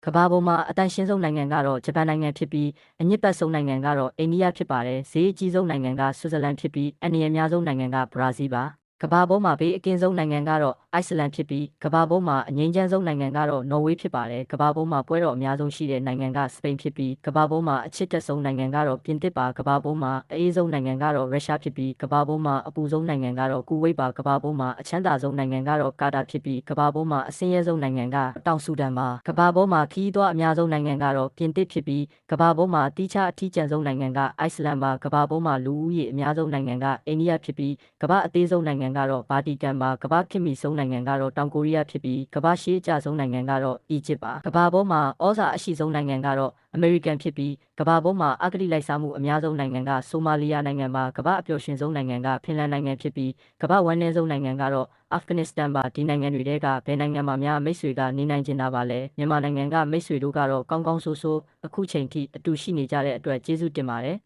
ကဘာပေါ်မှာအတန်ရှင်းဆုံးနိုင်ငံကတော့ဂျပန်နိုင်ငံဖြစ်ပြီးအညစ်ပတ်ဆုံးနိုင်ငံကတော့အိန္ဒိယဖြစ်ပါတယ်ဈေးအကြီးဆုံးနိုင်ငံကဆွစ်ဇာလန်ဖြစ်ပြီးအန္တရာယ်အများဆုံးနိုင်ငံကဘရာဇီးပါကဘာပေါ်မှာဘေးအကင်းဆုံးနိုင်ငံကတော့အိုက်စလန်ဖြစ်ပြီးကဘာပေါ်မှာအငြိမ်းချမ်းဆုံးနိုင်ငံကတော့နော်ဝေးဖြစ်ပါတယ်ကဘာပေါ်မှာပွဲတော်အများဆုံးရှိတဲ့နိုင်ငံကစပိန်ဖြစ်ပြီးကဘာပေါ်မှာအချစ်တက်ဆုံးနိုင်ငံကတော့ပြင်သစ်ပါကဘာပေါ်မှာအအေးဆုံးနိုင်ငံကတော့ရုရှားဖြစ်ပြီးကဘာပေါ်မှာအပူဆုံးနိုင်ငံကတော့ကူဝိတ်ပါကဘာပေါ်မှာအချမ်းသာဆုံးနိုင်ငံကတော့ကာတာဖြစ်ပြီးကဘာပေါ်မှာအဆင်းရဲဆုံးနိုင်ငံကတောင်ဆူဒန်ပါကဘာပေါ်မှာခီးသွွားအများဆုံးနိုင်ငံကတော့ပြင်သစ်ဖြစ်ပြီးကဘာပေါ်မှာတီးခြားအထီးကျန်ဆုံးနိုင်ငံကအိုက်စလန်ပါကဘာပေါ်မှာလူဦးရေအများဆုံးနိုင်ငံကအိန္ဒိယဖြစ်ပြီးကဘာအသေးဆုံးနိုင်ငံကတော့ဗာတီကန်ပါကဘာခေတ်မီဆုံးနိုင်ငံကတော့တောင်ကိုရီးယားဖြစ်ပြီးကဘာရှေးအကျဆုံးနိုင်ငံကတော့အီဂျစ်ပါကဘာပေါ်မှာဩဇာအရှိဆုံးနိုင်ငံကတော့အမေရိကန်ဖြစ်ပြီးကဘာပေါ်မှာအဂတိလိုက်စားမှုအများဆုံးနိုင်ငံကဆိုမာလီယာနိုင်ငံပါကဘာအပျော်ရွှင်ဆုံးနိုင်ငံကဖင်လန်နိုင်ငံဖြစ်ပြီးကဘာဝမ်းနည်းဆုံးနိုင်ငံကတော့အာဖဂန်နစ္စတန်ပါဒီနိုင်ငံတွေကဘယ်နိုင်ငံမှာများမိတ်ဆွေကနေနိုင်ကျင်တာပါလဲမြန်မာနိုင်ငံကမိတ်ဆွေတို့ကတော့ကောင်းကောင်းဆိုးဆိုးအခုချိန်ထိအတူရှိနေကြတဲ့အတွက်ကျေးဇူးတင်ပါတယ်